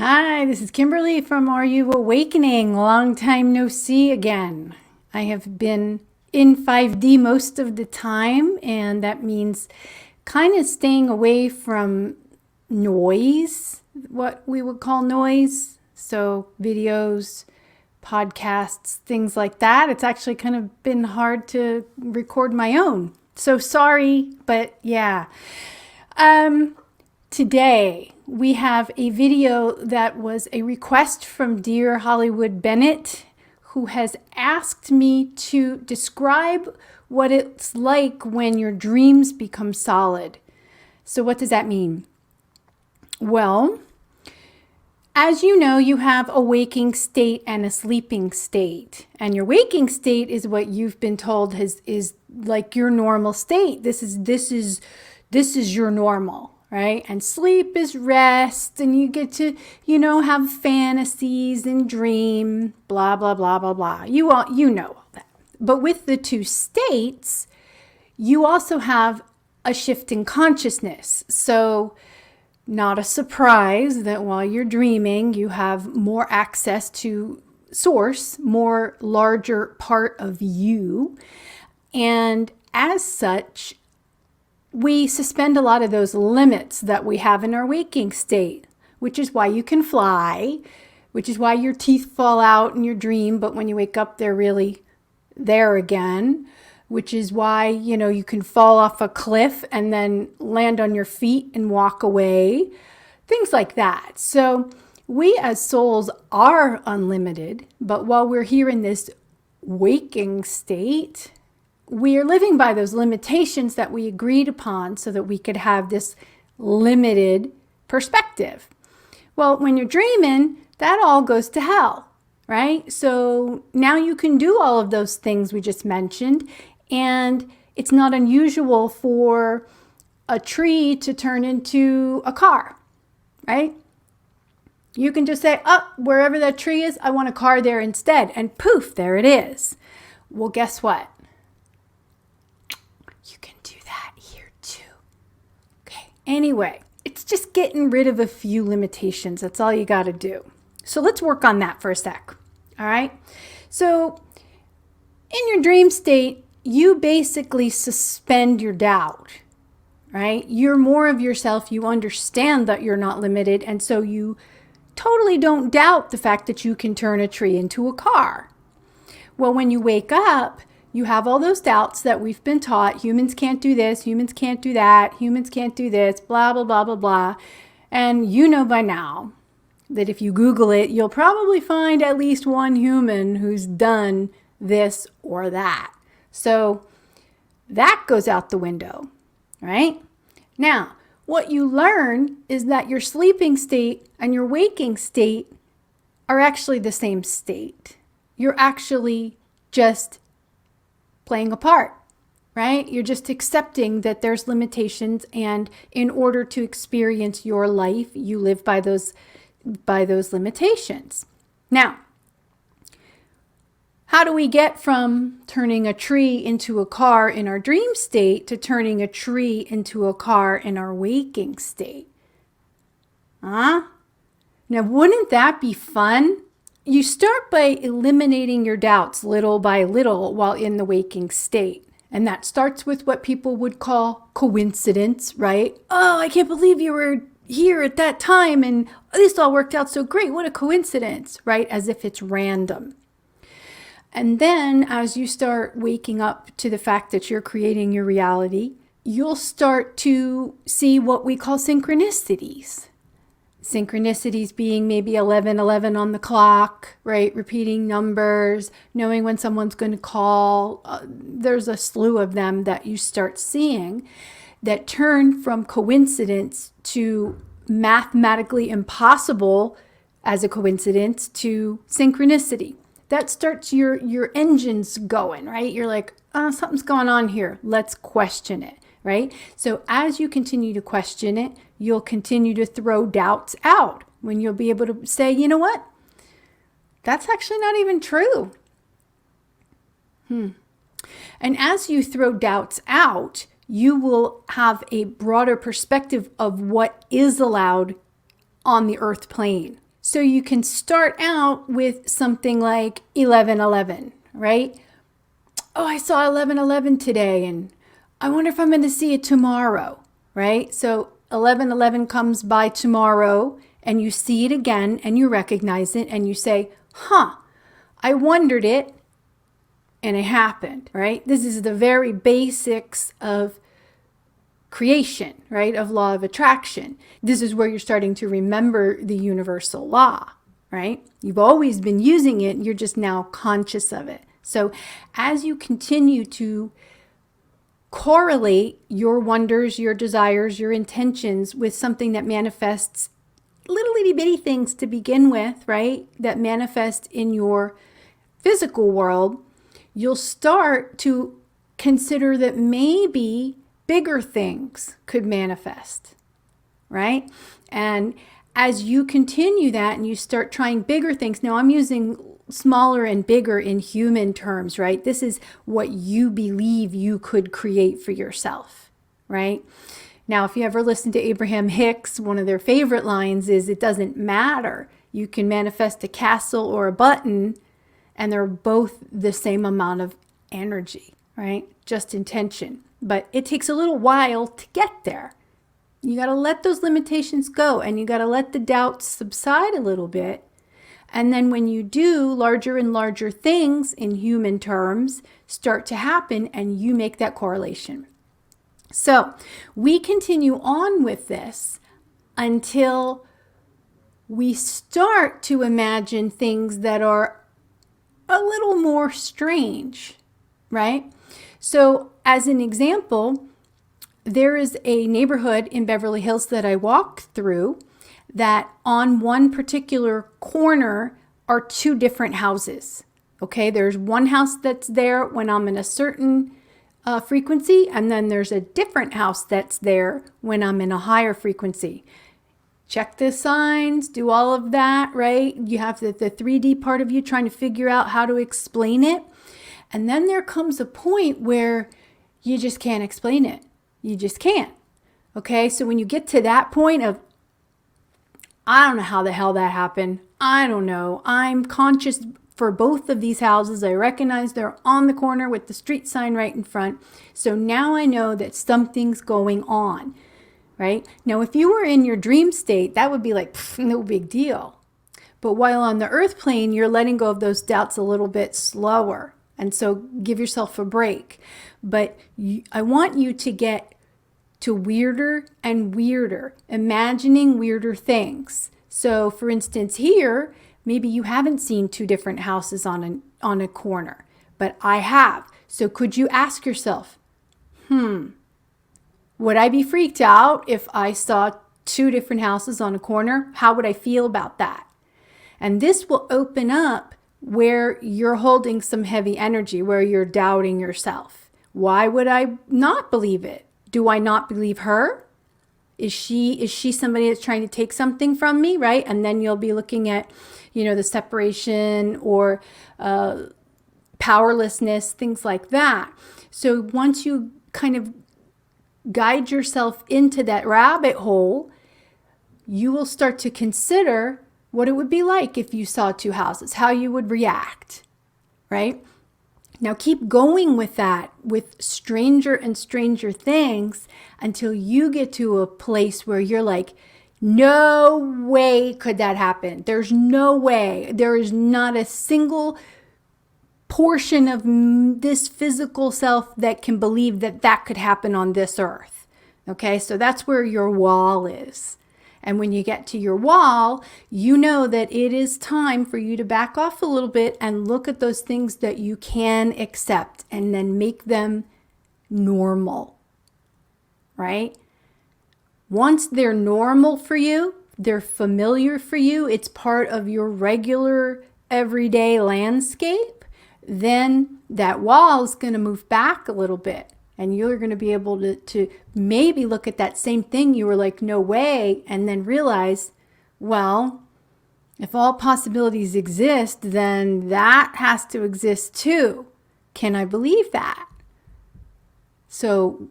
Hi, this is Kimberly from Are You Awakening? Long time no see again. I have been in 5D most of the time, and that means kind of staying away from noise, what we would call noise. So videos, podcasts, things like that. It's actually kind of been hard to record my own. So sorry, but yeah. Today we have a video that was a request from dear Hollywood Bennett, who has asked me to describe what it's like when your dreams become solid. So what does that mean? Well, as you know, you have a waking state and a sleeping state. And your waking state is what you've been told is like your normal state. This is your normal. Right? And sleep is rest, and you get to, have fantasies and dream, blah, blah, blah, blah, blah. You know all that. But with the two states, you also have a shift in consciousness. So not a surprise that while you're dreaming, you have more access to source, more larger part of you. And as such, we suspend a lot of those limits that we have in our waking state, which is why you can fly, which is why your teeth fall out in your dream, but when you wake up, they're really there again, which is why, you can fall off a cliff and then land on your feet and walk away, things like that. So we as souls are unlimited, but while we're here in this waking state, we are living by those limitations that we agreed upon so that we could have this limited perspective. Well, when you're dreaming, that all goes to hell, right? So now you can do all of those things we just mentioned, and it's not unusual for a tree to turn into a car, right? You can just say, wherever that tree is, I want a car there instead, and poof, there it is. Well, guess what? You can do that here too. Okay. Anyway, it's just getting rid of a few limitations. That's all you got to do. So let's work on that for a sec. All right. So in your dream state, you basically suspend your doubt, right? You're more of yourself. You understand that you're not limited. And so you totally don't doubt the fact that you can turn a tree into a car. Well, when you wake up, you have all those doubts that we've been taught. Humans can't do this. Humans can't do that. Humans can't do this. Blah, blah, blah, blah, blah. And you know by now that if you Google it, you'll probably find at least one human who's done this or that. So that goes out the window, right? Now, what you learn is that your sleeping state and your waking state are actually the same state. You're actually just playing a part, right? You're just accepting that there's limitations, and in order to experience your life, you live by those limitations. Now, how do we get from turning a tree into a car in our dream state to turning a tree into a car in our waking state? Now, wouldn't that be fun? You start by eliminating your doubts little by little while in the waking state. And that starts with what people would call coincidence, right? Oh, I can't believe you were here at that time and this all worked out so great. What a coincidence, right? As if it's random. And then as you start waking up to the fact that you're creating your reality, you'll start to see what we call synchronicities. Synchronicities being maybe 11:11 on the clock, right? Repeating numbers, knowing when someone's going to call. There's a slew of them that you start seeing that turn from coincidence to mathematically impossible as a coincidence to synchronicity. That starts your engines going, right? You're like, something's going on here. Let's question it. Right? So as you continue to question it, you'll continue to throw doubts out when you'll be able to say, you know what? That's actually not even true. And as you throw doubts out, you will have a broader perspective of what is allowed on the earth plane. So you can start out with something like 11:11, right? Oh, I saw 11:11 today, and I wonder if I'm going to see it tomorrow, right? So 11:11 comes by tomorrow, and you see it again, and you recognize it, and you say, I wondered it, and it happened, right? This is the very basics of creation, right? Of law of attraction. This is where you're starting to remember the universal law, right? You've always been using it, you're just now conscious of it. So as you continue to correlate your wonders, your desires, your intentions with something that manifests little itty bitty things to begin with, right? That manifest in your physical world, you'll start to consider that maybe bigger things could manifest, right? And as you continue that and you start trying bigger things, now I'm using smaller and bigger in human terms, right? This is what you believe you could create for yourself, right? Now, if you ever listen to Abraham Hicks, one of their favorite lines is, it doesn't matter. You can manifest a castle or a button, and they're both the same amount of energy, right? Just intention. But it takes a little while to get there. You got to let those limitations go, and you got to let the doubts subside a little bit. And then when you do, larger and larger things in human terms start to happen, and you make that correlation. So we continue on with this until we start to imagine things that are a little more strange, right? So as an example, there is a neighborhood in Beverly Hills that I walked through that on one particular corner are two different houses. Okay, there's one house that's there when I'm in a certain frequency, and then there's a different house that's there when I'm in a higher frequency. Check the signs, do all of that, right? You have the 3D part of you trying to figure out how to explain it. And then there comes a point where you just can't explain it. You just can't. Okay, so when you get to that point of, I don't know how the hell that happened. I don't know. I'm conscious for both of these houses. I recognize they're on the corner with the street sign right in front. So now I know that something's going on, right? Now, if you were in your dream state, that would be like, no big deal. But while on the earth plane, you're letting go of those doubts a little bit slower. And so give yourself a break. But I want you to get to weirder and weirder, imagining weirder things. So for instance, here, maybe you haven't seen two different houses on a corner, but I have. So could you ask yourself, would I be freaked out if I saw two different houses on a corner? How would I feel about that? And this will open up where you're holding some heavy energy, where you're doubting yourself. Why would I not believe it? Do I not believe her? Is she somebody that's trying to take something from me, right? And then you'll be looking at, the separation or powerlessness, things like that. So once you kind of guide yourself into that rabbit hole, you will start to consider what it would be like if you saw two houses, how you would react, right? Now keep going with that, with stranger and stranger things, until you get to a place where you're like, no way could that happen. There's no way. There is not a single portion of this physical self that can believe that that could happen on this earth. Okay, so that's where your wall is. And when you get to your wall, you know that it is time for you to back off a little bit and look at those things that you can accept and then make them normal, right? Once they're normal for you, they're familiar for you, it's part of your regular everyday landscape, then that wall is going to move back a little bit. And you're going to be able to maybe look at that same thing you were like, no way, and then realize, well, if all possibilities exist, then that has to exist too. Can I believe that? So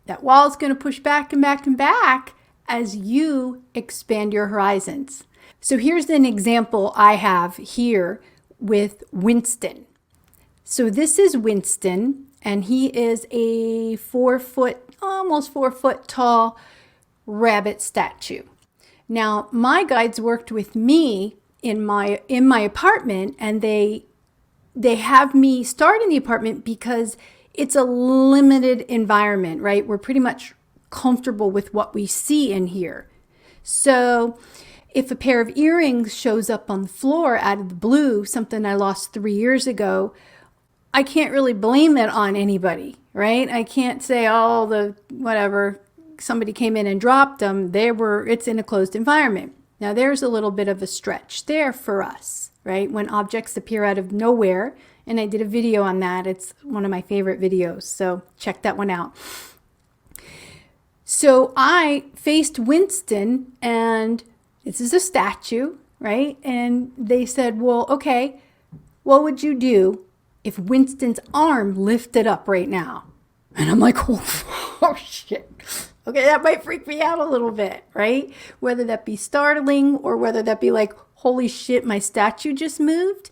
that wall is going to push back and back and back as you expand your horizons. So here's an example I have here with Winston. So this is Winston, and he is a 4 foot, almost 4 foot tall rabbit statue. Now, my guides worked with me in my apartment, and they have me start in the apartment because it's a limited environment, right? We're pretty much comfortable with what we see in here. So if a pair of earrings shows up on the floor out of the blue, something I lost 3 years ago, I can't really blame it on anybody, right? I can't say, oh, the whatever, somebody came in and dropped them. It's in a closed environment. Now there's a little bit of a stretch there for us, right? When objects appear out of nowhere, and I did a video on that. It's one of my favorite videos, so check that one out. So I faced Winston, and this is a statue, right? And they said, well, okay, what would you do if Winston's arm lifted up right now? And I'm like, oh shit. Okay, that might freak me out a little bit, right? Whether that be startling or whether that be like, holy shit, my statue just moved.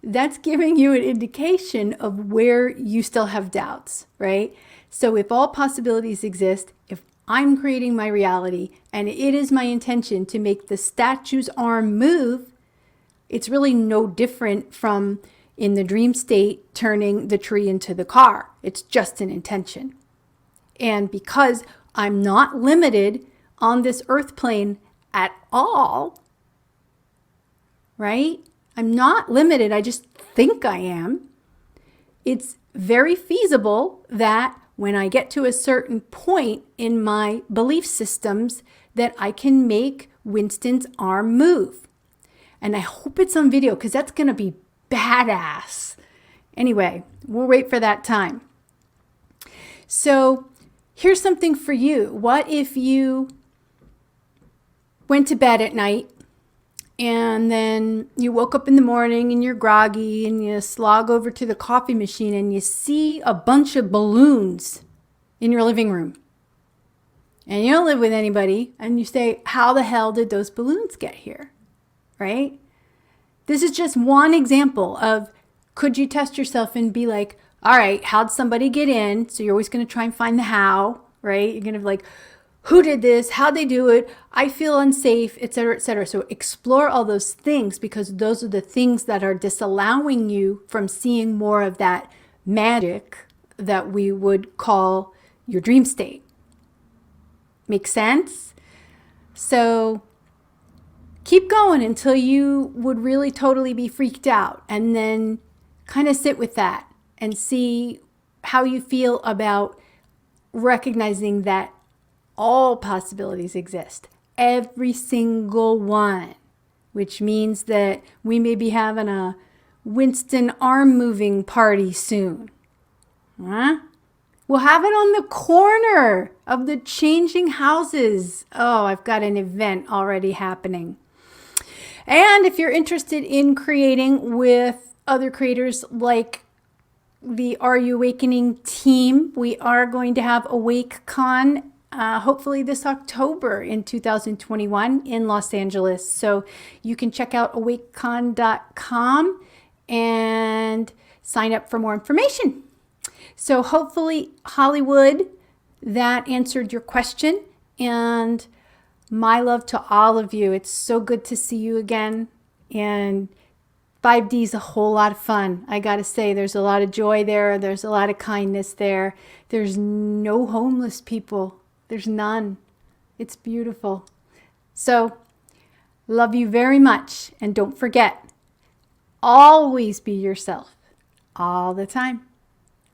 That's giving you an indication of where you still have doubts, right? So if all possibilities exist, if I'm creating my reality and it is my intention to make the statue's arm move, it's really no different from in the dream state turning the tree into the car. It's just an intention. And because I'm not limited on this earth plane at all, right? I'm not limited. I just think I am. It's very feasible that when I get to a certain point in my belief systems that I can make Winston's arm move. And I hope it's on video because that's going to be badass. Anyway, we'll wait for that time. So here's something for you. What if you went to bed at night and then you woke up in the morning and you're groggy and you slog over to the coffee machine and you see a bunch of balloons in your living room? And you don't live with anybody and you say, how the hell did those balloons get here? Right? This is just one example of, could you test yourself and be like, all right, how'd somebody get in? So you're always going to try and find the how, right? You're going to be like, who did this? How'd they do it? I feel unsafe, etc., etc. So explore all those things because those are the things that are disallowing you from seeing more of that magic that we would call your dream state. Make sense? So keep going until you would really totally be freaked out, and then kind of sit with that and see how you feel about recognizing that all possibilities exist, every single one, which means that we may be having a Winston arm moving party soon. Huh? We'll have it on the corner of the changing houses. Oh, I've got an event already happening. And if you're interested in creating with other creators like the Are You Awakening team, we are going to have AwakeCon hopefully this October in 2021 in Los Angeles. So you can check out awakecon.com and sign up for more information. So hopefully, Hollywood, that answered your question. And my love to all of you. It's so good to see you again. And 5D is a whole lot of fun. I got to say, there's a lot of joy there. There's a lot of kindness there. There's no homeless people. There's none. It's beautiful. So, love you very much. And don't forget, always be yourself. All the time.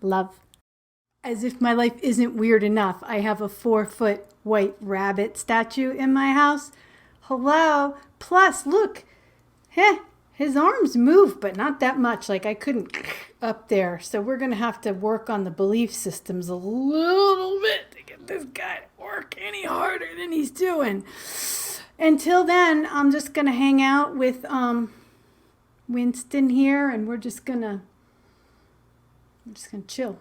Love. As if my life isn't weird enough, I have a 4 foot white rabbit statue in my house. Hello. Plus, look. His arms move, but not that much. Like I couldn't up there. So we're going to have to work on the belief systems a little bit to get this guy to work any harder than he's doing. Until then, I'm just going to hang out with Winston here, and we're just going to chill.